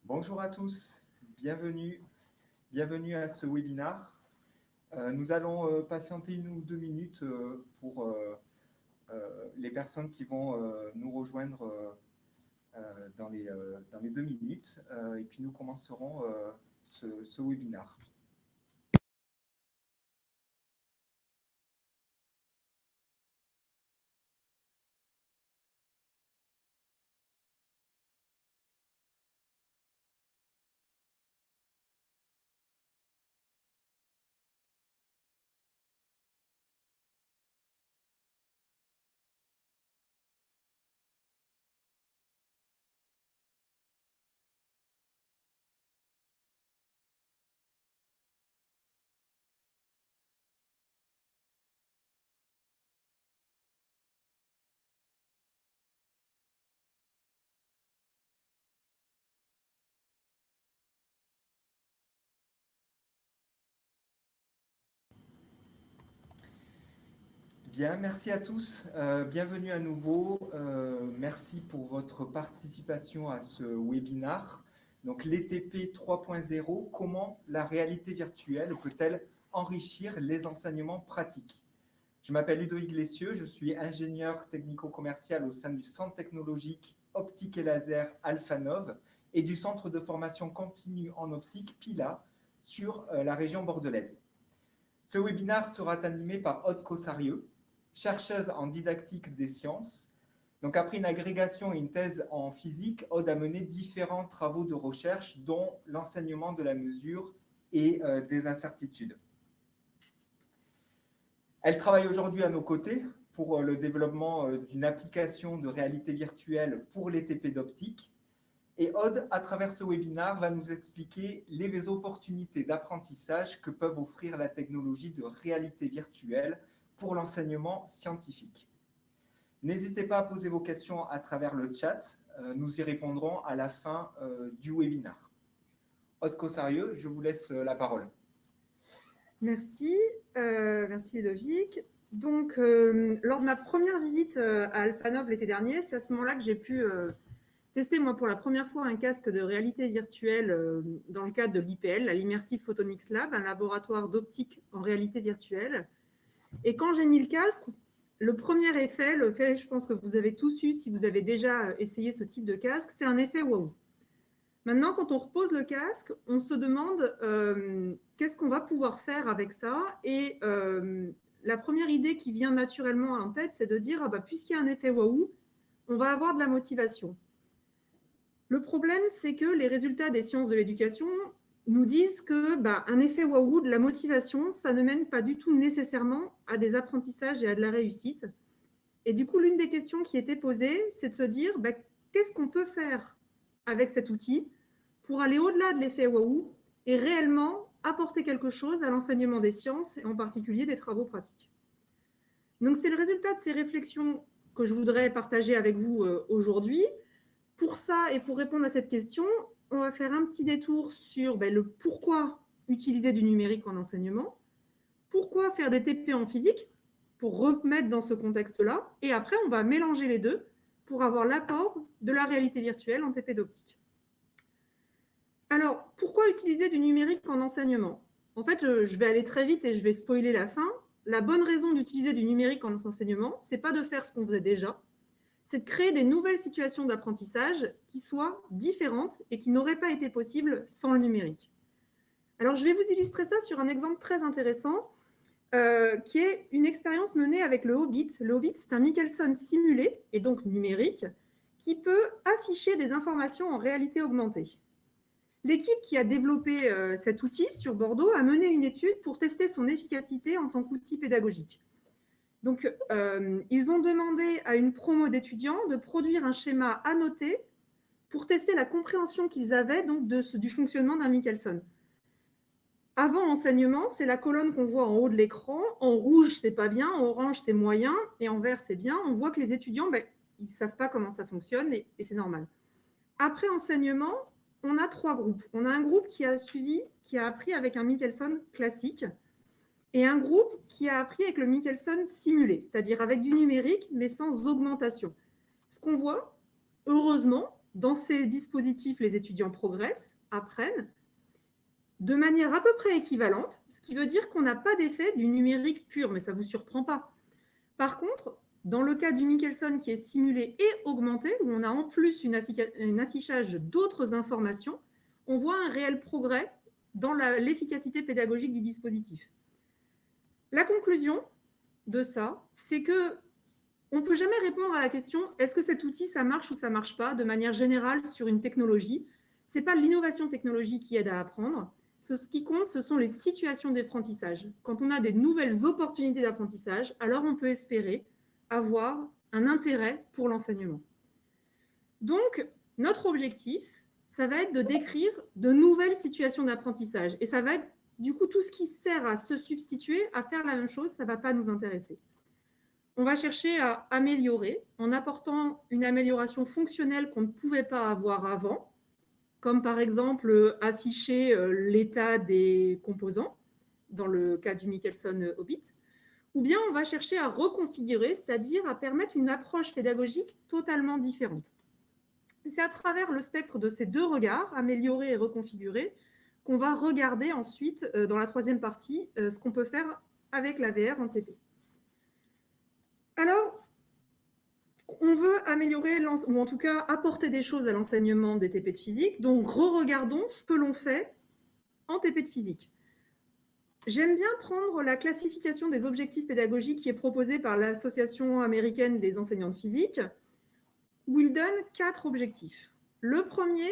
Bonjour à tous, bienvenue à ce webinaire. Nous allons patienter 1 ou 2 minutes pour les personnes qui vont nous rejoindre dans les 2 minutes et puis nous commencerons ce webinaire. Bien, merci à tous. Bienvenue à nouveau. Merci pour votre participation à ce webinaire. Donc, l'ETP 3.0, comment la réalité virtuelle peut-elle enrichir les enseignements pratiques? Je m'appelle Ludovic Glessieux, je suis ingénieur technico-commercial au sein du Centre technologique optique et laser Alphanov et du Centre de formation continue en optique PILA sur la région bordelaise. Ce webinaire sera animé par Aude Cossarieux, chercheuse en didactique des sciences. Donc, après une agrégation et une thèse en physique, Aude a mené différents travaux de recherche, dont l'enseignement de la mesure et des incertitudes. Elle travaille aujourd'hui à nos côtés pour le développement d'une application de réalité virtuelle pour les TP d'optique. Et Aude, à travers ce webinaire, va nous expliquer les opportunités d'apprentissage que peuvent offrir la technologie de réalité virtuelle pour l'enseignement scientifique. N'hésitez pas à poser vos questions à travers le chat. Nous y répondrons à la fin du webinaire. Aude Cossarieux, je vous laisse la parole. Merci Ludovic. Donc, lors de ma première visite à Alphanov l'été dernier, c'est à ce moment-là que j'ai pu tester, moi, pour la première fois, un casque de réalité virtuelle dans le cadre de l'IPL, la l'Immersive Photonics Lab, un laboratoire d'optique en réalité virtuelle. Et quand j'ai mis le casque, le premier effet, je pense que vous avez tous eu si vous avez déjà essayé ce type de casque, c'est un effet waouh. Maintenant, quand on repose le casque, on se demande qu'est-ce qu'on va pouvoir faire avec ça. Et la première idée qui vient naturellement en tête, c'est de dire, puisqu'il y a un effet waouh, on va avoir de la motivation. Le problème, c'est que les résultats des sciences de l'éducation nous disent que un effet waouh, de la motivation, ça ne mène pas du tout nécessairement à des apprentissages et à de la réussite. Et du coup, l'une des questions qui était posée, c'est de se dire, qu'est-ce qu'on peut faire avec cet outil pour aller au-delà de l'effet waouh et réellement apporter quelque chose à l'enseignement des sciences, et en particulier des travaux pratiques. Donc, c'est le résultat de ces réflexions que je voudrais partager avec vous aujourd'hui. Pour ça, et pour répondre à cette question, on va faire un petit détour sur le pourquoi utiliser du numérique en enseignement, pourquoi faire des TP en physique, pour remettre dans ce contexte-là, et après, on va mélanger les deux pour avoir l'apport de la réalité virtuelle en TP d'optique. Alors, pourquoi utiliser du numérique en enseignement? En fait, je vais aller très vite et je vais spoiler la fin. La bonne raison d'utiliser du numérique en enseignement, c'est pas de faire ce qu'on faisait déjà, c'est de créer des nouvelles situations d'apprentissage qui soient différentes et qui n'auraient pas été possibles sans le numérique. Alors, je vais vous illustrer ça sur un exemple très intéressant qui est une expérience menée avec le Hobbit. Le Hobbit, c'est un Michelson simulé et donc numérique qui peut afficher des informations en réalité augmentée. L'équipe qui a développé cet outil sur Bordeaux a mené une étude pour tester son efficacité en tant qu'outil pédagogique. Donc, ils ont demandé à une promo d'étudiants de produire un schéma annoté pour tester la compréhension qu'ils avaient donc du fonctionnement d'un Michelson. Avant enseignement, c'est la colonne qu'on voit en haut de l'écran. En rouge, c'est pas bien, en orange, c'est moyen, et en vert, c'est bien. On voit que les étudiants, ils ne savent pas comment ça fonctionne, et c'est normal. Après enseignement, on a 3 groupes. On a un groupe qui a appris avec un Michelson classique, et un groupe qui a appris avec le Michelson simulé, c'est-à-dire avec du numérique, mais sans augmentation. Ce qu'on voit, heureusement, dans ces dispositifs, les étudiants progressent, apprennent, de manière à peu près équivalente, ce qui veut dire qu'on n'a pas d'effet du numérique pur, mais ça ne vous surprend pas. Par contre, dans le cas du Michelson qui est simulé et augmenté, où on a en plus un affichage d'autres informations, on voit un réel progrès dans l'efficacité pédagogique du dispositif. La conclusion de ça, c'est que on ne peut jamais répondre à la question « est-ce que cet outil, ça marche ou ça ne marche pas ?» de manière générale sur une technologie. Ce n'est pas l'innovation technologique qui aide à apprendre. Ce qui compte, ce sont les situations d'apprentissage. Quand on a des nouvelles opportunités d'apprentissage, alors on peut espérer avoir un intérêt pour l'enseignement. Donc, notre objectif, ça va être de décrire de nouvelles situations d'apprentissage. Et ça va être, du coup, tout ce qui sert à se substituer, à faire la même chose, ça ne va pas nous intéresser. On va chercher à améliorer en apportant une amélioration fonctionnelle qu'on ne pouvait pas avoir avant, comme par exemple afficher l'état des composants, dans le cas du Michelson Hobbit, ou bien on va chercher à reconfigurer, c'est-à-dire à permettre une approche pédagogique totalement différente. C'est à travers le spectre de ces deux regards, améliorer et reconfigurer, qu'on va regarder ensuite, dans la troisième partie, ce qu'on peut faire avec la VR en TP. Alors, on veut améliorer, ou en tout cas apporter des choses à l'enseignement des TP de physique, donc re-regardons ce que l'on fait en TP de physique. J'aime bien prendre la classification des objectifs pédagogiques qui est proposée par l'Association américaine des enseignants de physique, où il donne 4 objectifs. Le premier,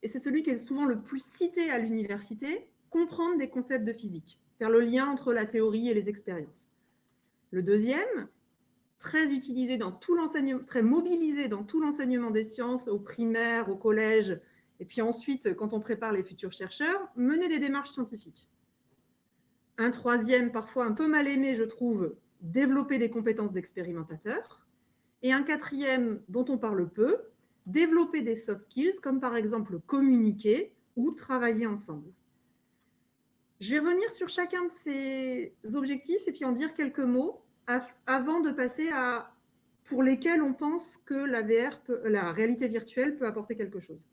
et c'est celui qui est souvent le plus cité à l'université, comprendre des concepts de physique, faire le lien entre la théorie et les expériences. Le deuxième, très utilisé dans tout l'enseignement, très mobilisé dans tout l'enseignement des sciences, au primaire, au collège, et puis ensuite, quand on prépare les futurs chercheurs, mener des démarches scientifiques. Un troisième, parfois un peu mal aimé, je trouve, développer des compétences d'expérimentateur. Et un quatrième, dont on parle peu, développer des soft skills, comme par exemple communiquer ou travailler ensemble. Je vais revenir sur chacun de ces objectifs et puis en dire quelques mots avant de passer à pour lesquels on pense que la réalité virtuelle peut apporter quelque chose.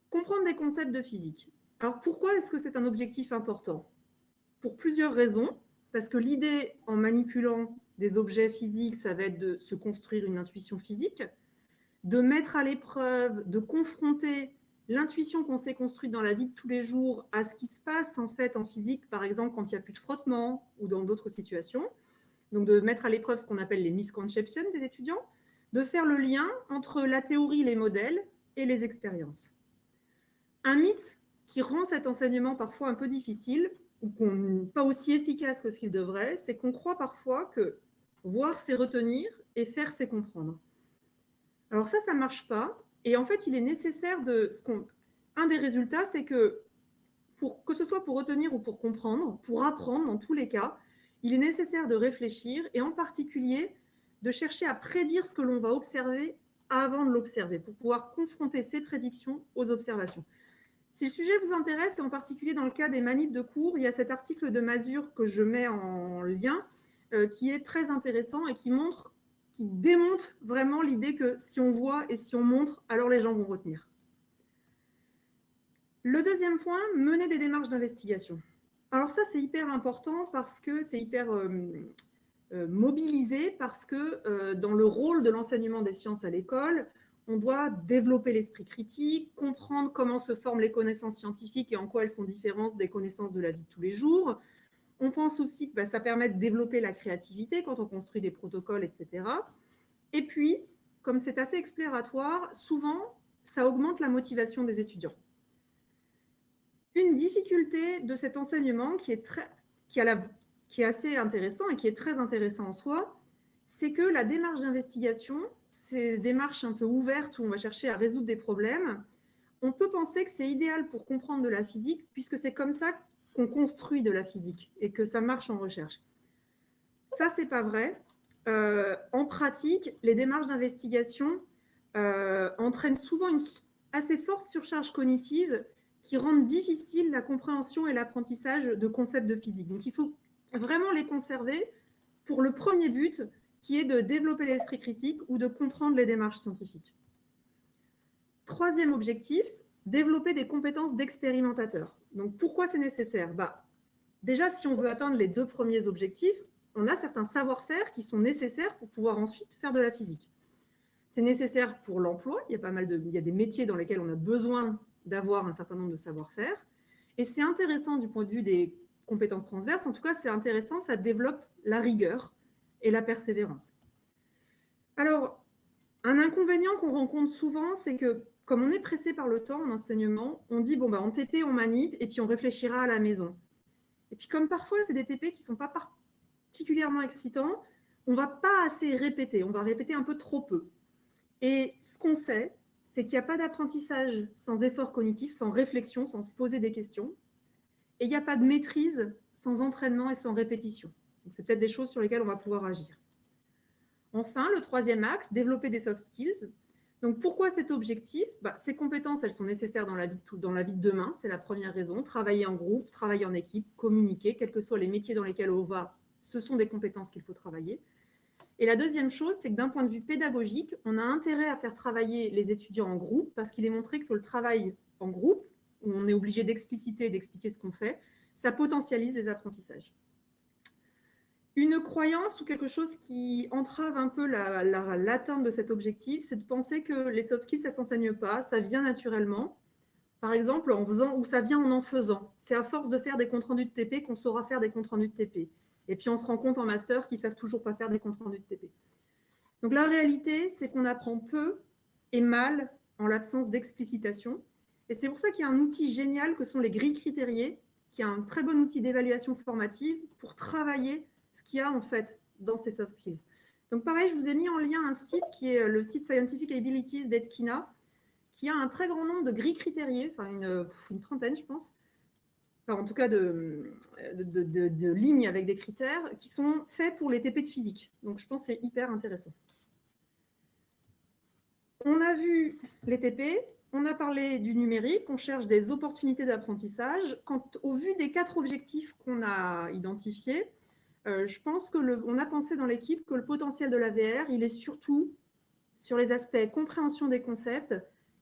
Comprendre des concepts de physique. Alors pourquoi est-ce que c'est un objectif important? Pour plusieurs raisons. Parce que l'idée en manipulant des objets physiques, ça va être de se construire une intuition physique, de mettre à l'épreuve, de confronter l'intuition qu'on s'est construite dans la vie de tous les jours à ce qui se passe en fait en physique, par exemple quand il n'y a plus de frottement ou dans d'autres situations. Donc de mettre à l'épreuve ce qu'on appelle les misconceptions des étudiants, de faire le lien entre la théorie, les modèles et les expériences. Un mythe qui rend cet enseignement parfois un peu difficile, ou pas aussi efficace que ce qu'il devrait, c'est qu'on croit parfois que voir, c'est retenir, et faire, c'est comprendre. Alors ça ne marche pas. Et en fait, il est nécessaire un des résultats, c'est que ce soit pour retenir ou pour comprendre, pour apprendre dans tous les cas, il est nécessaire de réfléchir et en particulier de chercher à prédire ce que l'on va observer avant de l'observer, pour pouvoir confronter ces prédictions aux observations. Si le sujet vous intéresse, et en particulier dans le cas des manips de cours, il y a cet article de Mazur que je mets en lien, qui est très intéressant et qui démontre vraiment l'idée que si on voit et si on montre, alors les gens vont retenir. Le deuxième point, mener des démarches d'investigation. Alors ça, c'est hyper important parce que c'est hyper mobilisé, parce que dans le rôle de l'enseignement des sciences à l'école, on doit développer l'esprit critique, comprendre comment se forment les connaissances scientifiques et en quoi elles sont différentes des connaissances de la vie de tous les jours. On pense aussi que ça permet de développer la créativité quand on construit des protocoles, etc. Et puis, comme c'est assez exploratoire, souvent, ça augmente la motivation des étudiants. Une difficulté de cet enseignement qui est assez intéressant et qui est très intéressant en soi, c'est que la démarche d'investigation, ces démarches un peu ouvertes où on va chercher à résoudre des problèmes, on peut penser que c'est idéal pour comprendre de la physique, puisque c'est comme ça qu'on construit de la physique et que ça marche en recherche. Ça, c'est pas vrai. En pratique, les démarches d'investigation entraînent souvent une assez forte surcharge cognitive qui rendent difficile la compréhension et l'apprentissage de concepts de physique. Donc, il faut vraiment les conserver pour le premier but, qui est de développer l'esprit critique ou de comprendre les démarches scientifiques. troisième objectif, développer des compétences d'expérimentateur. Donc, pourquoi c'est nécessaire? Déjà, si on veut atteindre les 2 premiers objectifs, on a certains savoir-faire qui sont nécessaires pour pouvoir ensuite faire de la physique. C'est nécessaire pour l'emploi. Il y a des métiers dans lesquels on a besoin d'avoir un certain nombre de savoir-faire. Et c'est intéressant du point de vue des compétences transverses. En tout cas, c'est intéressant, ça développe la rigueur et la persévérance. Alors, un inconvénient qu'on rencontre souvent, c'est que comme on est pressé par le temps en enseignement, on dit, bon, en TP, on manip et puis on réfléchira à la maison. Et puis comme parfois, c'est des TP qui ne sont pas particulièrement excitants, on ne va pas assez répéter, on va répéter un peu trop peu. Et ce qu'on sait, c'est qu'il n'y a pas d'apprentissage sans effort cognitif, sans réflexion, sans se poser des questions. Et il n'y a pas de maîtrise sans entraînement et sans répétition. Donc, c'est peut-être des choses sur lesquelles on va pouvoir agir. Enfin, le troisième axe, développer des soft skills. Donc, pourquoi cet objectif? Ces compétences, elles sont nécessaires dans la vie de demain. C'est la première raison. Travailler en groupe, travailler en équipe, communiquer, quels que soient les métiers dans lesquels on va, ce sont des compétences qu'il faut travailler. Et la deuxième chose, c'est que d'un point de vue pédagogique, on a intérêt à faire travailler les étudiants en groupe parce qu'il est montré que le travail en groupe, où on est obligé d'expliciter et d'expliquer ce qu'on fait, ça potentialise les apprentissages. Une croyance ou quelque chose qui entrave un peu l'atteinte de cet objectif, c'est de penser que les soft skills, ça ne s'enseigne pas, ça vient naturellement. Par exemple, en faisant, ou ça vient en faisant. C'est à force de faire des comptes rendus de TP qu'on saura faire des comptes rendus de TP. Et puis, on se rend compte en master qu'ils ne savent toujours pas faire des comptes rendus de TP. Donc, la réalité, c'est qu'on apprend peu et mal en l'absence d'explicitation. Et c'est pour ça qu'il y a un outil génial que sont les grilles critériées, qui est un très bon outil d'évaluation formative pour travailler ce qu'il y a en fait dans ces soft skills. Donc, pareil, je vous ai mis en lien un site qui est le site Scientific Abilities d'Edkina, qui a un très grand nombre de grilles critériées, enfin une trentaine, je pense, enfin, en tout cas de lignes avec des critères qui sont faits pour les TP de physique. Donc, je pense que c'est hyper intéressant. On a vu les TP, on a parlé du numérique, on cherche des opportunités d'apprentissage. Au vu des 4 objectifs qu'on a identifiés, je pense qu'on a pensé dans l'équipe que le potentiel de la VR, il est surtout sur les aspects compréhension des concepts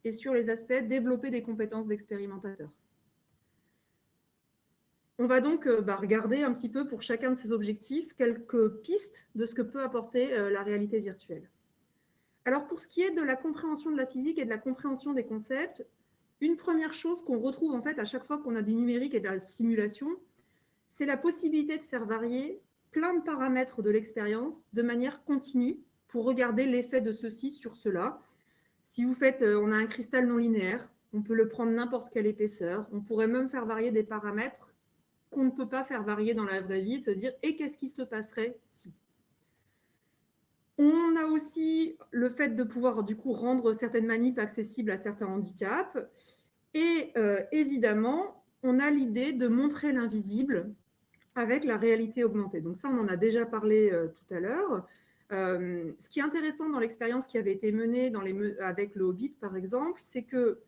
et sur les aspects développer des compétences d'expérimentateur. On va donc regarder un petit peu pour chacun de ces objectifs quelques pistes de ce que peut apporter la réalité virtuelle. Alors pour ce qui est de la compréhension de la physique et de la compréhension des concepts, une première chose qu'on retrouve en fait à chaque fois qu'on a du numérique et de la simulation, c'est la possibilité de faire varier plein de paramètres de l'expérience de manière continue pour regarder l'effet de ceci sur cela. Si vous faites, on a un cristal non linéaire, on peut le prendre n'importe quelle épaisseur, on pourrait même faire varier des paramètres qu'on ne peut pas faire varier dans la vraie vie, se dire, et qu'est-ce qui se passerait si? On a aussi le fait de pouvoir du coup rendre certaines manips accessibles à certains handicaps. Et évidemment, on a l'idée de montrer l'invisible avec la réalité augmentée. Donc ça, on en a déjà parlé tout à l'heure. Ce qui est intéressant dans l'expérience qui avait été menée avec le Hobbit, par exemple, c'est que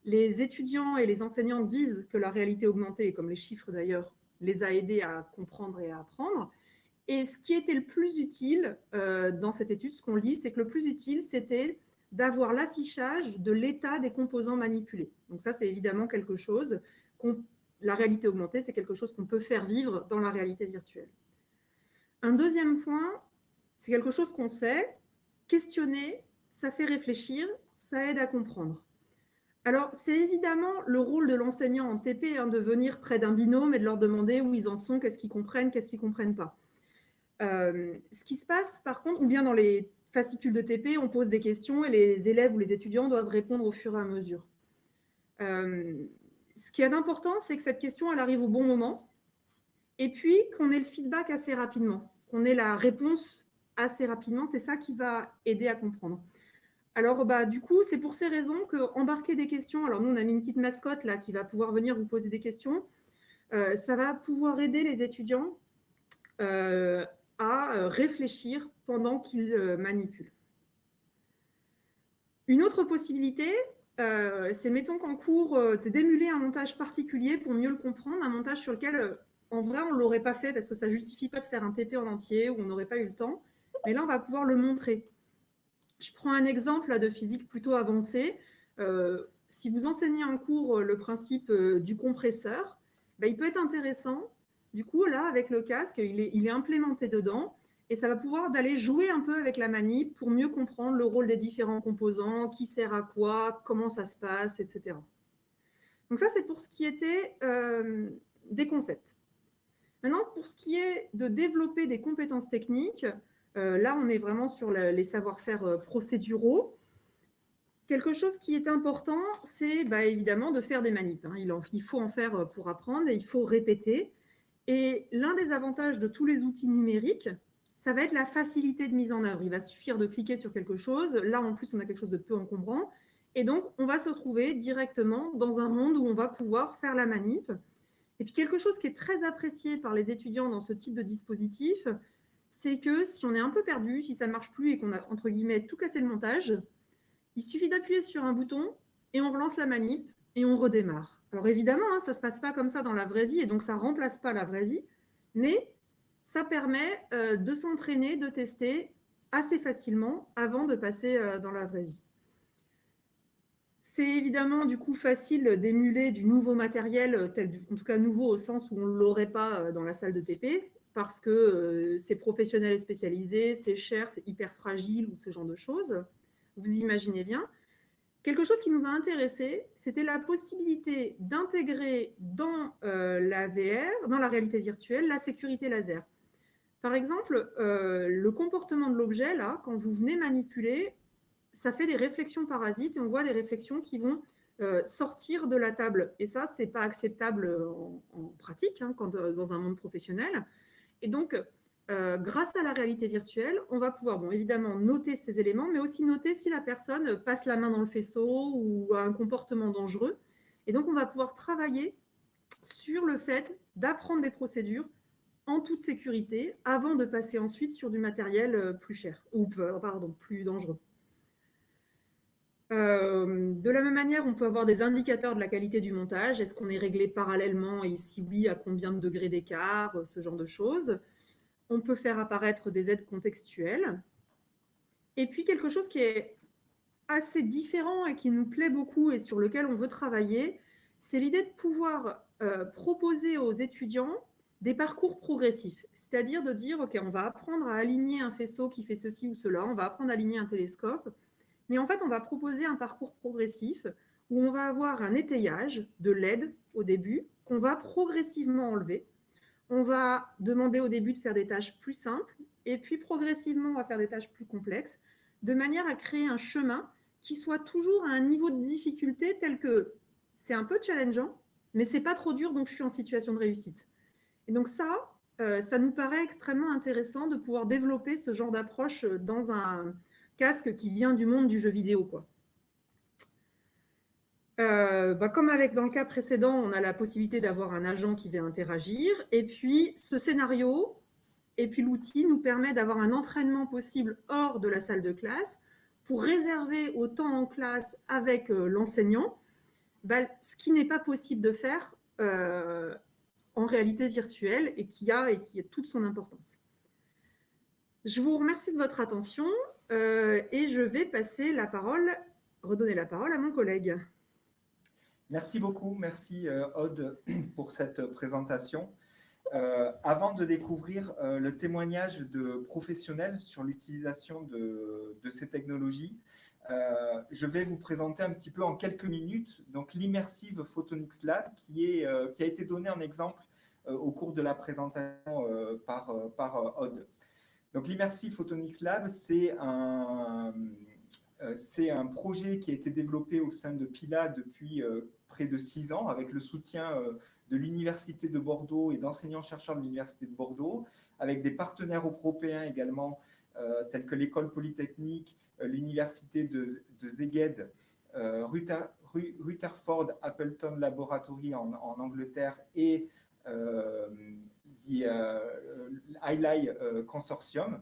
les étudiants et les enseignants disent que la réalité augmentée, et comme les chiffres d'ailleurs, les a aidés à comprendre et à apprendre. Et ce qui était le plus utile dans cette étude, ce qu'on lit, c'est que le plus utile, c'était d'avoir l'affichage de l'état des composants manipulés. Donc ça, c'est évidemment quelque chose la réalité augmentée, c'est quelque chose qu'on peut faire vivre dans la réalité virtuelle. Un deuxième point, c'est quelque chose qu'on sait, questionner, ça fait réfléchir, ça aide à comprendre. Alors, c'est évidemment le rôle de l'enseignant en TP de venir près d'un binôme et de leur demander où ils en sont, qu'est-ce qu'ils comprennent pas. Ce qui se passe, par contre, ou bien dans les fascicules de TP, on pose des questions et les élèves ou les étudiants doivent répondre au fur et à mesure. Ce qui est important, c'est que cette question, elle arrive au bon moment et puis qu'on ait le feedback assez rapidement, qu'on ait la réponse assez rapidement. C'est ça qui va aider à comprendre. Alors, du coup, c'est pour ces raisons qu'embarquer des questions, alors nous, on a mis une petite mascotte là qui va pouvoir venir vous poser des questions. Ça va pouvoir aider les étudiants à réfléchir pendant qu'ils manipulent. Une autre possibilité, c'est, mettons qu'en cours, c'est d'émuler un montage particulier pour mieux le comprendre, un montage sur lequel, en vrai, on ne l'aurait pas fait parce que ça ne justifie pas de faire un TP en entier ou on n'aurait pas eu le temps. Mais là, on va pouvoir le montrer. Je prends un exemple là, de physique plutôt avancée. Si vous enseignez en cours le principe du compresseur, il peut être intéressant. Du coup, là, avec le casque, il est implémenté dedans et ça va pouvoir d'aller jouer un peu avec la manip pour mieux comprendre le rôle des différents composants, qui sert à quoi, comment ça se passe, etc. Donc ça, c'est pour ce qui était des concepts. Maintenant, pour ce qui est de développer des compétences techniques, là, on est vraiment sur les savoir-faire procéduraux. Quelque chose qui est important, c'est évidemment de faire des manips. Il faut en faire pour apprendre et il faut répéter. Et l'un des avantages de tous les outils numériques, ça va être la facilité de mise en œuvre. Il va suffire de cliquer sur quelque chose. Là, en plus, on a quelque chose de peu encombrant. Et donc, on va se retrouver directement dans un monde où on va pouvoir faire la manip. Et puis, quelque chose qui est très apprécié par les étudiants dans ce type de dispositif, c'est que si on est un peu perdu, si ça ne marche plus et qu'on a, entre guillemets, tout cassé le montage, il suffit d'appuyer sur un bouton et on relance la manip et on redémarre. Alors évidemment, ça ne se passe pas comme ça dans la vraie vie et donc ça ne remplace pas la vraie vie, mais ça permet de s'entraîner, de tester assez facilement avant de passer dans la vraie vie. C'est évidemment du coup facile d'émuler du nouveau matériel, en tout cas nouveau au sens où on ne l'aurait pas dans la salle de TP, parce que c'est professionnel et spécialisé, c'est cher, c'est hyper fragile ou ce genre de choses. Vous imaginez bien. Quelque chose qui nous a intéressés, c'était la possibilité d'intégrer dans la VR, dans la réalité virtuelle, la sécurité laser. Par exemple, le comportement de l'objet, là, quand vous venez manipuler, ça fait des réflexions parasites et on voit des réflexions qui vont sortir de la table. Et ça, ce n'est pas acceptable en pratique, dans un monde professionnel. Et donc, grâce à la réalité virtuelle, on va pouvoir, évidemment, noter ces éléments, mais aussi noter si la personne passe la main dans le faisceau ou a un comportement dangereux. Et donc, on va pouvoir travailler sur le fait d'apprendre des procédures en toute sécurité avant de passer ensuite sur du matériel plus cher, ou plus dangereux. De la même manière, on peut avoir des indicateurs de la qualité du montage. Est-ce qu'on est réglé parallèlement et si oui, à combien de degrés d'écart, ce genre de choses. On peut faire apparaître des aides contextuelles. Et puis, quelque chose qui est assez différent et qui nous plaît beaucoup et sur lequel on veut travailler, c'est l'idée de pouvoir proposer aux étudiants des parcours progressifs. C'est-à-dire de dire, OK, on va apprendre à aligner un faisceau qui fait ceci ou cela, on va apprendre à aligner un télescope, mais en fait, on va proposer un parcours progressif où on va avoir un étayage de LED au début, qu'on va progressivement enlever. On va demander au début de faire des tâches plus simples et puis progressivement, on va faire des tâches plus complexes de manière à créer un chemin qui soit toujours à un niveau de difficulté tel que c'est un peu challengeant, mais c'est pas trop dur, donc je suis en situation de réussite. Et donc ça nous paraît extrêmement intéressant de pouvoir développer ce genre d'approche dans un casque qui vient du monde du jeu vidéo, quoi. Comme dans le cas précédent, on a la possibilité d'avoir un agent qui vient interagir. Et puis, ce scénario et puis l'outil nous permet d'avoir un entraînement possible hors de la salle de classe pour réserver au temps en classe avec l'enseignant ce qui n'est pas possible de faire en réalité virtuelle et qui a toute son importance. Je vous remercie de votre attention et je vais redonner la parole à mon collègue. Merci beaucoup, merci Aude pour cette présentation. Avant de découvrir le témoignage de professionnels sur l'utilisation de ces technologies, je vais vous présenter un petit peu en quelques minutes donc l'Immersive Photonics Lab qui a été donné en exemple au cours de la présentation par Aude. Donc l'Immersive Photonics Lab, c'est un projet qui a été développé au sein de PILA depuis près de 6 ans avec le soutien de l'Université de Bordeaux et d'enseignants-chercheurs de l'Université de Bordeaux, avec des partenaires européens également, tels que l'École Polytechnique, l'Université de Szeged, Rutherford Appleton Laboratory en Angleterre et ILAI Consortium.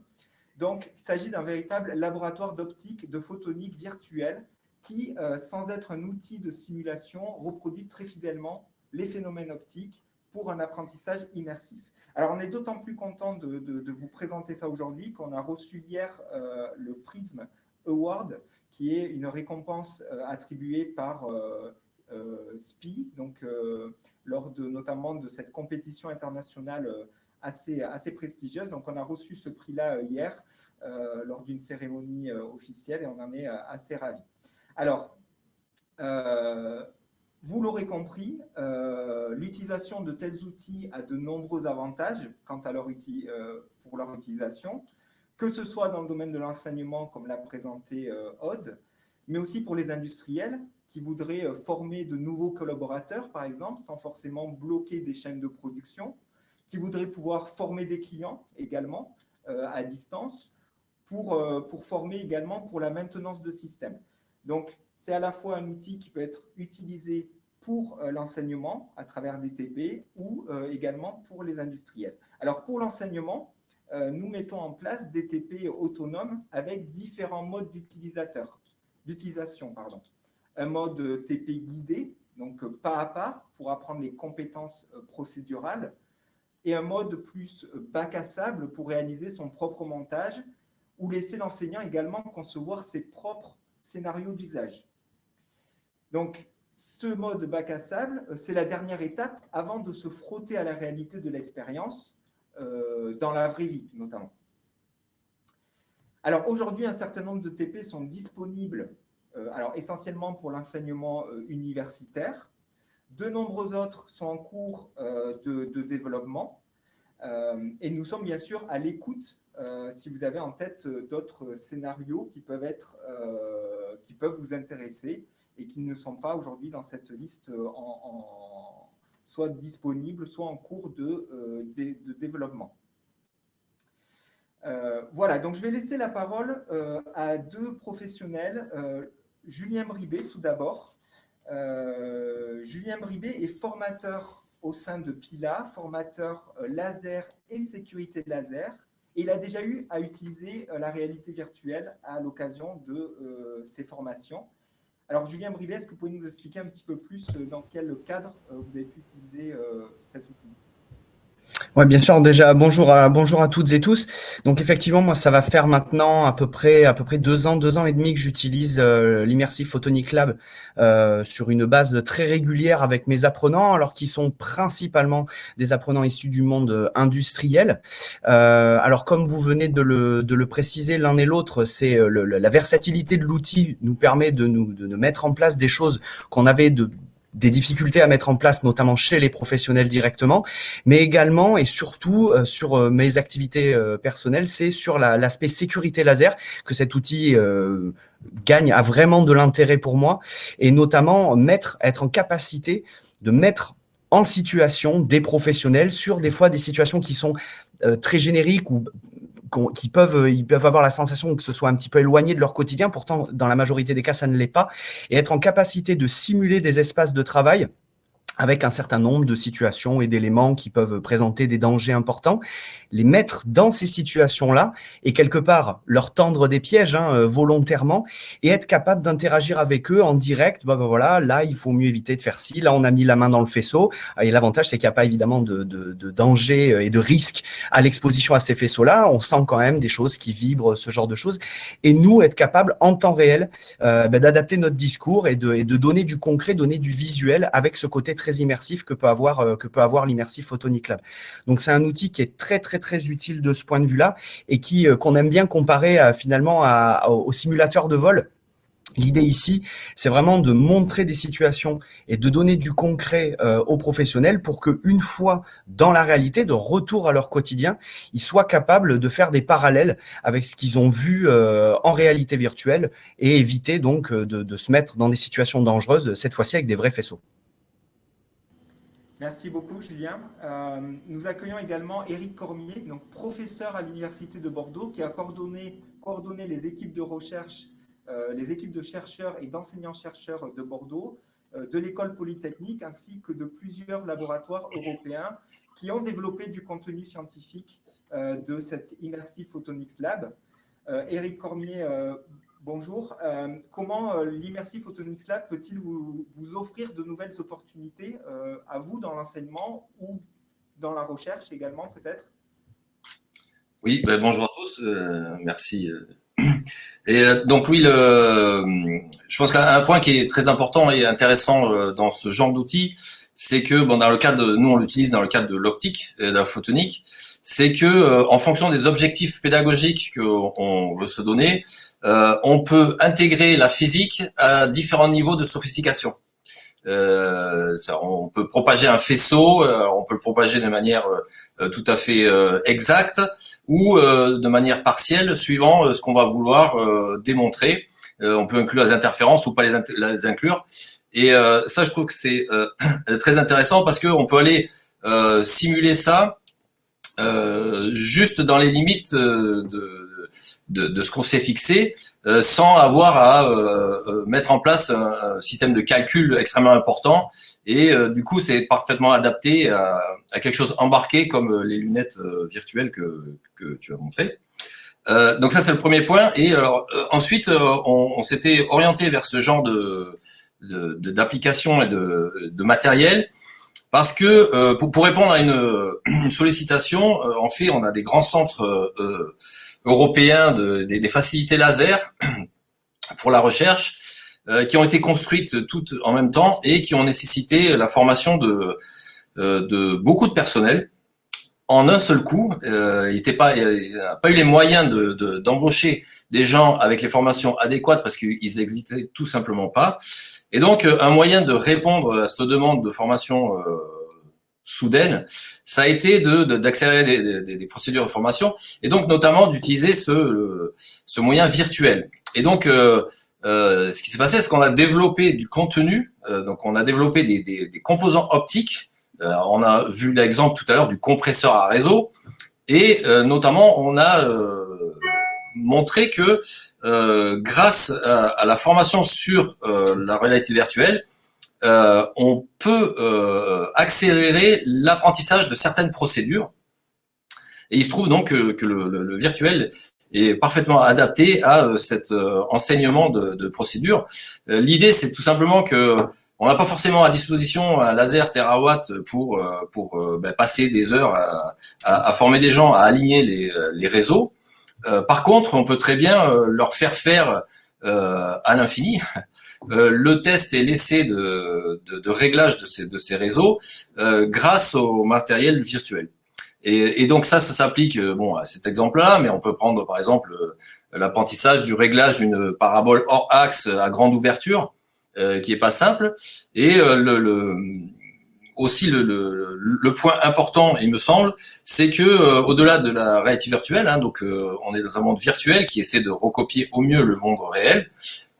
Donc, il s'agit d'un véritable laboratoire d'optique, de photonique virtuelle qui, sans être un outil de simulation, reproduit très fidèlement les phénomènes optiques pour un apprentissage immersif. Alors, on est d'autant plus content de vous présenter ça aujourd'hui qu'on a reçu hier le prisme Award, qui est une récompense attribuée par SPI, donc lors notamment de cette compétition internationale assez prestigieuse. Donc on a reçu ce prix-là hier lors d'une cérémonie officielle et on en est assez ravis. Alors, vous l'aurez compris, l'utilisation de tels outils a de nombreux avantages quant à pour leur utilisation, que ce soit dans le domaine de l'enseignement, comme l'a présenté Aude, mais aussi pour les industriels qui voudraient former de nouveaux collaborateurs, par exemple, sans forcément bloquer des chaînes de production, qui voudraient pouvoir former des clients également à distance, pour former également pour la maintenance de systèmes. Donc, c'est à la fois un outil qui peut être utilisé pour l'enseignement à travers des TP ou également pour les industriels. Alors, pour l'enseignement, nous mettons en place des TP autonomes avec différents modes d'utilisation. Un mode TP guidé, donc pas à pas, pour apprendre les compétences procédurales, et un mode plus bac à sable pour réaliser son propre montage ou laisser l'enseignant également concevoir ses propres scénarios d'usage. Donc, ce mode bac à sable, c'est la dernière étape avant de se frotter à la réalité de l'expérience, dans la vraie vie notamment. Alors aujourd'hui, un certain nombre de TP sont disponibles, alors essentiellement pour l'enseignement universitaire. De nombreux autres sont en cours de développement. Et nous sommes bien sûr à l'écoute si vous avez en tête d'autres scénarios qui peuvent vous intéresser et qui ne sont pas aujourd'hui dans cette liste soit disponibles, soit en cours de développement. Voilà, donc je vais laisser la parole à deux professionnels. Julien Bribet, tout d'abord. Julien Bribet est formateur au sein de PILA, formateur laser et sécurité laser. Et il a déjà eu à utiliser la réalité virtuelle à l'occasion de ses formations. Alors, Julien Bribet, est-ce que vous pouvez nous expliquer un petit peu plus dans quel cadre vous avez pu utiliser cet outil ? Ouais, bien sûr. Déjà, bonjour à toutes et tous. Donc, effectivement, moi, ça va faire maintenant à peu près 2 ans et demi que j'utilise l'Immersive Photonic Lab sur une base très régulière avec mes apprenants, alors qu'ils sont principalement des apprenants issus du monde industriel. Alors, comme vous venez de le préciser l'un et l'autre, c'est la versatilité de l'outil nous permet de mettre en place des choses qu'on avait des difficultés à mettre en place, notamment chez les professionnels directement, mais également et surtout sur mes activités personnelles, c'est sur l'aspect sécurité laser que cet outil a vraiment de l'intérêt pour moi, et notamment être en capacité de mettre en situation des professionnels sur des fois des situations qui sont très génériques ou ils peuvent avoir la sensation que ce soit un petit peu éloigné de leur quotidien. Pourtant, dans la majorité des cas, ça ne l'est pas. Et être en capacité de simuler des espaces de travail avec un certain nombre de situations et d'éléments qui peuvent présenter des dangers importants, les mettre dans ces situations-là et quelque part leur tendre des pièges volontairement et être capable d'interagir avec eux en direct. Voilà, là, il faut mieux éviter de faire ci. Là, on a mis la main dans le faisceau. Et l'avantage, c'est qu'il n'y a pas évidemment de danger et de risque à l'exposition à ces faisceaux-là. On sent quand même des choses qui vibrent, ce genre de choses. Et nous, être capable en temps réel d'adapter notre discours et de donner du concret, donner du visuel avec ce côté très immersif que peut avoir l'Immersive Photonic Lab. Donc c'est un outil qui est très très très utile de ce point de vue-là et qu'on aime bien comparer finalement au simulateur de vol. L'idée ici, c'est vraiment de montrer des situations et de donner du concret aux professionnels pour qu'une fois dans la réalité, de retour à leur quotidien, ils soient capables de faire des parallèles avec ce qu'ils ont vu en réalité virtuelle et éviter donc de se mettre dans des situations dangereuses, cette fois-ci avec des vrais faisceaux. Merci beaucoup, Julien. Nous accueillons également Éric Cormier, donc professeur à l'Université de Bordeaux, qui a coordonné les équipes de recherche, les équipes de chercheurs et d'enseignants-chercheurs de Bordeaux, de l'école polytechnique, ainsi que de plusieurs laboratoires européens qui ont développé du contenu scientifique de cette Immersive Photonics Lab. Éric Cormier, bonjour. Comment l'Immersive Photonics Lab peut-il vous offrir de nouvelles opportunités à vous dans l'enseignement ou dans la recherche également peut-être ? Oui, bonjour à tous. Merci Et donc oui, je pense qu'un point qui est très important et intéressant dans ce genre d'outils, c'est que bon, dans le cadre, nous on l'utilise dans le cadre de l'optique et de la photonique, c'est que en fonction des objectifs pédagogiques qu'on veut se donner, on peut intégrer la physique à différents niveaux de sophistication. On peut propager un faisceau, on peut le propager de manière tout à fait exacte ou de manière partielle suivant ce qu'on va vouloir démontrer. On peut inclure les interférences ou pas les inclure. Et ça, je trouve que c'est très intéressant parce qu'on peut aller simuler ça juste dans les limites de ce qu'on s'est fixé, sans avoir à mettre en place un système de calcul extrêmement important. Et du coup, c'est parfaitement adapté à quelque chose embarqué comme les lunettes virtuelles que tu as montré. Donc ça, c'est le premier point. Et alors ensuite, on s'était orienté vers ce genre d'application et de matériel parce que pour répondre à une sollicitation, en fait, on a des grands centres européens des facilités laser pour la recherche qui ont été construites toutes en même temps et qui ont nécessité la formation de beaucoup de personnel en un seul coup. Il n'a pas eu les moyens d'embaucher des gens avec les formations adéquates parce qu'ils n'existaient tout simplement pas. Et donc, un moyen de répondre à cette demande de formation soudaine, ça a été d'accélérer des procédures de formation et donc notamment d'utiliser ce moyen virtuel. Et donc, ce qui s'est passé, c'est qu'on a développé du contenu, donc on a développé des composants optiques. On a vu l'exemple tout à l'heure du compresseur à réseau et notamment on a montré que grâce à la formation sur la réalité virtuelle, on peut accélérer l'apprentissage de certaines procédures. Et il se trouve donc que le virtuel est parfaitement adapté à cet enseignement de procédures. L'idée, c'est tout simplement que on n'a pas forcément à disposition un laser terawatt pour passer des heures à former des gens, à aligner les réseaux. Par contre, on peut très bien leur faire à l'infini le test et l'essai de réglage de ces réseaux grâce au matériel virtuel. Et donc ça s'applique à cet exemple-là, mais on peut prendre par exemple l'apprentissage du réglage d'une parabole hors axe à grande ouverture, qui est pas simple. Et aussi le point important, il me semble, c'est que au-delà de la réalité virtuelle, donc on est dans un monde virtuel qui essaie de recopier au mieux le monde réel.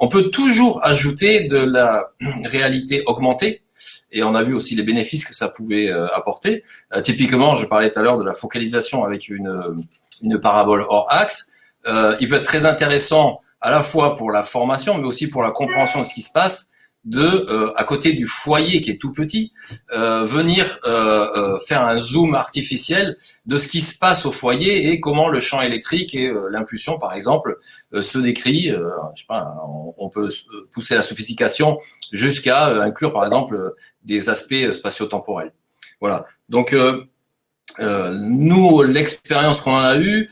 On peut toujours ajouter de la réalité augmentée. Et on a vu aussi les bénéfices que ça pouvait apporter. Typiquement, je parlais tout à l'heure de la focalisation avec une parabole hors axe. Il peut être très intéressant à la fois pour la formation, mais aussi pour la compréhension de ce qui se passe, à côté du foyer qui est tout petit, venir faire un zoom artificiel de ce qui se passe au foyer et comment le champ électrique et l'impulsion, par exemple, se décrit. Je sais pas, on peut pousser la sophistication jusqu'à inclure, par exemple, des aspects spatio-temporels. Voilà. Donc, nous, l'expérience qu'on en a eue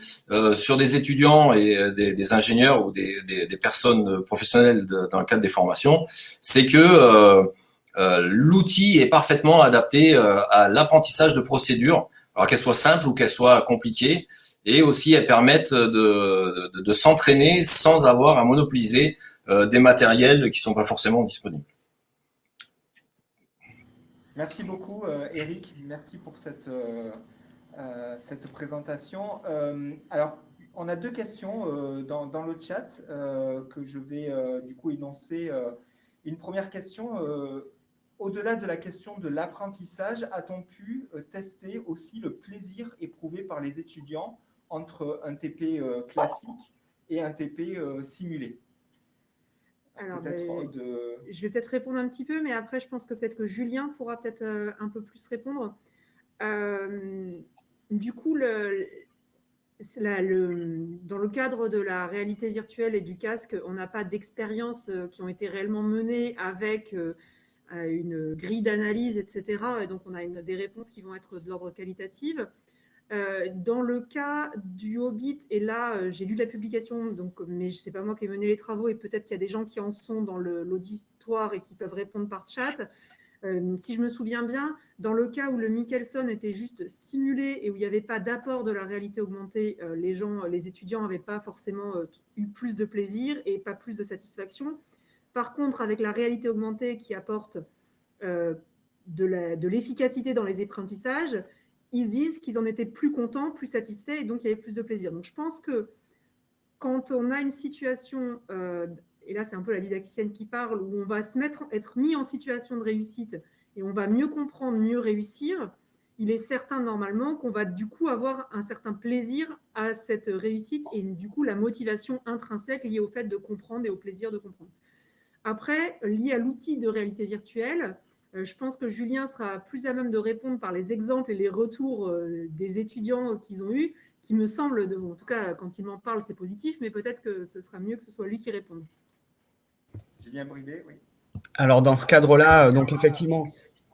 sur des étudiants et des ingénieurs ou des personnes professionnelles dans le cadre des formations, c'est que l'outil est parfaitement adapté à l'apprentissage de procédures, alors qu'elles soient simples ou qu'elles soient compliquées, et aussi elles permettent de s'entraîner sans avoir à monopoliser des matériels qui sont pas forcément disponibles. Merci beaucoup, Eric. Merci pour cette présentation. Alors, on a deux questions dans le chat que je vais du coup énoncer. Une première question, au-delà de la question de l'apprentissage, a-t-on pu tester aussi le plaisir éprouvé par les étudiants entre un TP classique et un TP simulé? Alors, je vais peut-être répondre un petit peu, mais après, je pense que peut-être que Julien pourra peut-être un peu plus répondre. Du coup, dans le cadre de la réalité virtuelle et du casque, on n'a pas d'expériences qui ont été réellement menées avec une grille d'analyse, etc. Et donc, on a des réponses qui vont être de l'ordre qualitatif. Dans le cas du Hobbit, et là, j'ai lu la publication, donc, mais ce n'est pas moi qui ai mené les travaux, et peut-être qu'il y a des gens qui en sont dans l'auditoire et qui peuvent répondre par chat. Si je me souviens bien, dans le cas où le Michelson était juste simulé et où il n'y avait pas d'apport de la réalité augmentée, les étudiants n'avaient pas forcément eu plus de plaisir et pas plus de satisfaction. Par contre, avec la réalité augmentée qui apporte de l'efficacité dans les apprentissages, ils disent qu'ils en étaient plus contents, plus satisfaits, et donc il y avait plus de plaisir. Donc je pense que quand on a une situation, et là c'est un peu la didacticienne qui parle, où on va être mis en situation de réussite et on va mieux comprendre, mieux réussir, il est certain normalement qu'on va du coup avoir un certain plaisir à cette réussite et du coup la motivation intrinsèque liée au fait de comprendre et au plaisir de comprendre. Après, lié à l'outil de réalité virtuelle, je pense que Julien sera plus à même de répondre par les exemples et les retours des étudiants qu'ils ont eus, qui me semble, en tout cas quand il m'en parle, c'est positif, mais peut-être que ce sera mieux que ce soit lui qui réponde. Julien Brivet, oui. Alors, dans ce cadre-là, donc effectivement,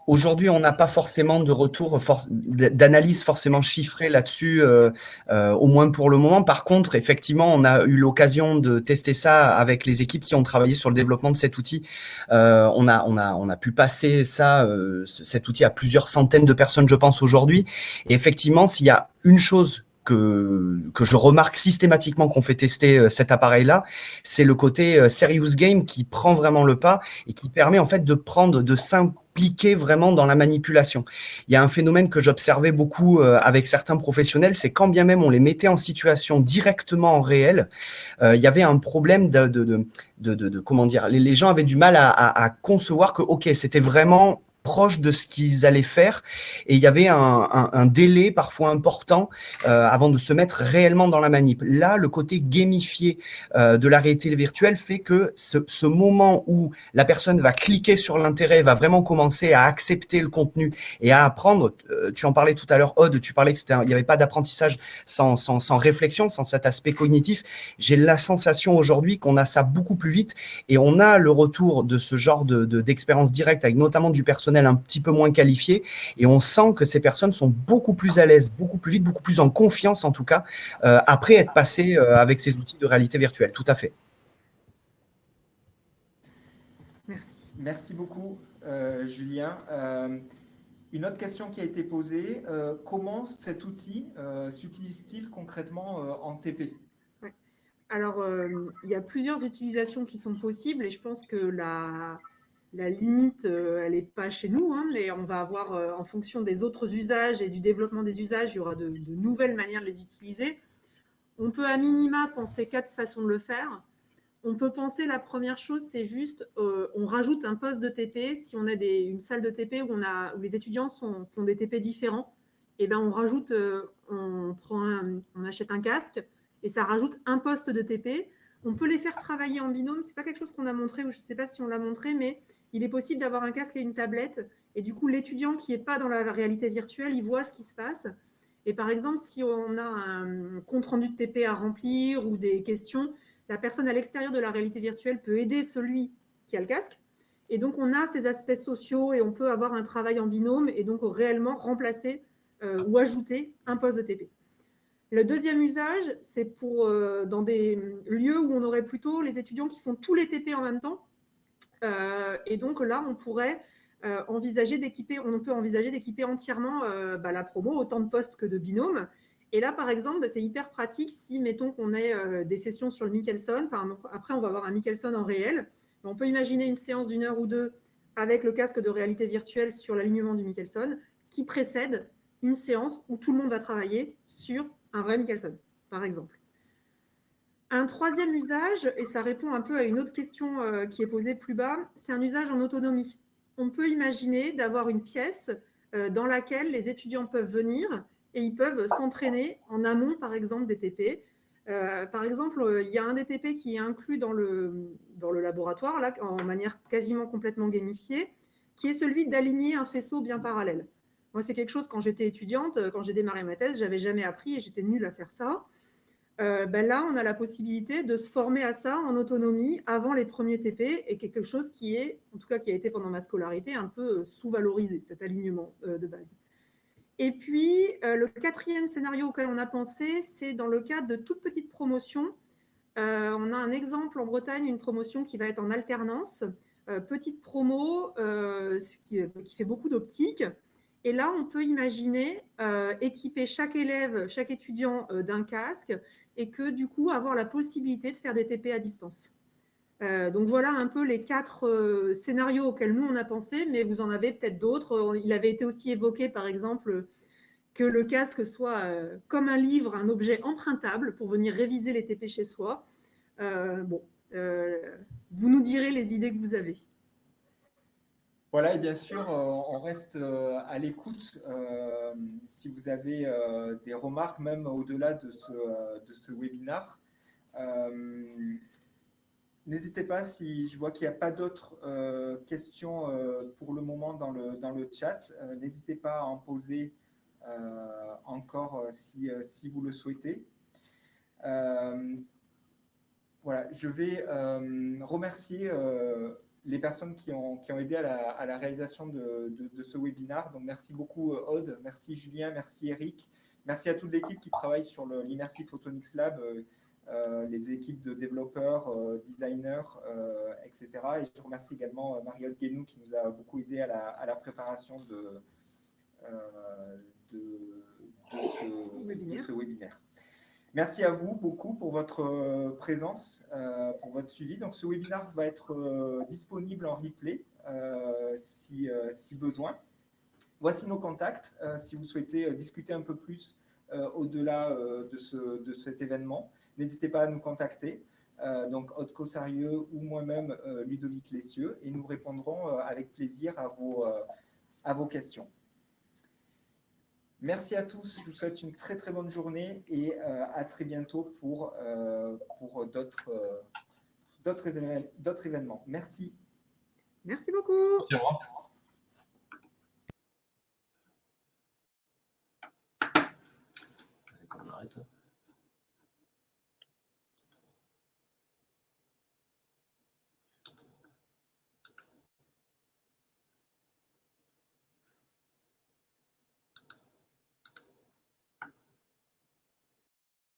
aujourd'hui, on n'a pas forcément de retour, d'analyse forcément chiffrée là-dessus, au moins pour le moment. Par contre, effectivement, on a eu l'occasion de tester ça avec les équipes qui ont travaillé sur le développement de cet outil. On a pu passer cet outil à plusieurs centaines de personnes, je pense, aujourd'hui. Et effectivement, s'il y a une chose que je remarque systématiquement qu'on fait tester cet appareil-là, c'est le côté serious game qui prend vraiment le pas et qui permet en fait de s'impliquer vraiment dans la manipulation. Il y a un phénomène que j'observais beaucoup avec certains professionnels, c'est quand bien même on les mettait en situation directement en réel, il y avait un problème comment dire, les gens avaient du mal à concevoir que ok, c'était vraiment proche de ce qu'ils allaient faire et il y avait un délai parfois important avant de se mettre réellement dans la manip. Là, le côté gamifié de la réalité virtuelle fait que ce moment où la personne va cliquer sur l'intérêt, va vraiment commencer à accepter le contenu et à apprendre, tu en parlais tout à l'heure, Aude, tu parlais qu'il n'y avait pas d'apprentissage sans réflexion, sans cet aspect cognitif. J'ai la sensation aujourd'hui qu'on a ça beaucoup plus vite et on a le retour de ce genre d'expérience directe avec notamment du personnel un petit peu moins qualifié et on sent que ces personnes sont beaucoup plus à l'aise, beaucoup plus vite, beaucoup plus en confiance en tout cas, après être passées avec ces outils de réalité virtuelle. Tout à fait. Merci. Merci beaucoup, Julien. Une autre question qui a été posée, comment cet outil s'utilise-t-il concrètement en TP? Alors, il y a plusieurs utilisations qui sont possibles et je pense que la limite, elle n'est pas chez nous, hein, mais on va avoir, en fonction des autres usages et du développement des usages, il y aura de nouvelles manières de les utiliser. On peut à minima penser 4 façons de le faire. On peut penser, la première chose, c'est juste, on rajoute un poste de TP. Si on a une salle de TP où les étudiants font des TP différents, et ben on rajoute, on achète un casque et ça rajoute un poste de TP. On peut les faire travailler en binôme. Ce n'est pas quelque chose qu'on a montré, ou je ne sais pas si on l'a montré, mais il est possible d'avoir un casque et une tablette. Et du coup, l'étudiant qui n'est pas dans la réalité virtuelle, il voit ce qui se passe. Et par exemple, si on a un compte-rendu de TP à remplir ou des questions, la personne à l'extérieur de la réalité virtuelle peut aider celui qui a le casque. Et donc, on a ces aspects sociaux et on peut avoir un travail en binôme et donc réellement remplacer ou ajouter un poste de TP. Le deuxième usage, c'est pour dans des lieux où on aurait plutôt les étudiants qui font tous les TP en même temps. Et donc là, on pourrait envisager d'équiper entièrement la promo, autant de postes que de binômes. Et là, par exemple, c'est hyper pratique si, mettons qu'on ait des sessions sur le Michelson. Après, on va avoir un Michelson en réel. On peut imaginer une séance d'1 heure ou 2 avec le casque de réalité virtuelle sur l'alignement du Michelson qui précède une séance où tout le monde va travailler sur un vrai Michelson, par exemple. Un troisième usage, et ça répond un peu à une autre question qui est posée plus bas, c'est un usage en autonomie. On peut imaginer d'avoir une pièce dans laquelle les étudiants peuvent venir et ils peuvent s'entraîner en amont, par exemple, des TP. Par exemple, il y a un des TP qui est inclus dans le laboratoire, là, en manière quasiment complètement gamifiée, qui est celui d'aligner un faisceau bien parallèle. Moi, c'est quelque chose, quand j'étais étudiante, quand j'ai démarré ma thèse, je n'avais jamais appris et j'étais nulle à faire ça. Là, on a la possibilité de se former à ça en autonomie avant les premiers TP et quelque chose qui a été pendant ma scolarité un peu sous-valorisé, cet alignement de base. Et puis, le quatrième scénario auquel on a pensé, c'est dans le cadre de toutes petites promotions. On a un exemple en Bretagne, une promotion qui va être en alternance, petite promo qui fait beaucoup d'optique. Et là, on peut imaginer équiper chaque élève, chaque étudiant d'un casque et que du coup, avoir la possibilité de faire des TP à distance. Donc voilà un peu les 4 scénarios auxquels nous on a pensé, mais vous en avez peut-être d'autres. Il avait été aussi évoqué par exemple que le casque soit comme un livre, un objet empruntable pour venir réviser les TP chez soi. Bon, vous nous direz les idées que vous avez. Voilà, et bien sûr, on reste à l'écoute. Si vous avez des remarques, même au-delà de ce webinaire, n'hésitez pas, si je vois qu'il n'y a pas d'autres questions pour le moment dans le chat, n'hésitez pas à en poser encore si vous le souhaitez. Voilà, je vais remercier les personnes qui ont aidé à la réalisation de ce webinaire. Donc, merci beaucoup, Aude, merci Julien, merci Eric, merci à toute l'équipe qui travaille sur l'Immersive Photonics Lab, les équipes de développeurs, designers, etc. Et je remercie également Mariotte Guénou qui nous a beaucoup aidé à la préparation de ce webinaire. Merci à vous beaucoup pour votre présence, pour votre suivi. Donc, ce webinaire va être disponible en replay si besoin. Voici nos contacts si vous souhaitez discuter un peu plus au-delà de cet événement. N'hésitez pas à nous contacter, donc Aude Cossarieux ou moi-même Ludovic Lessieux, et nous répondrons avec plaisir à vos questions. Merci à tous, je vous souhaite une très très bonne journée et à très bientôt pour d'autres événements. Merci. Merci beaucoup. Merci, au revoir. On arrête.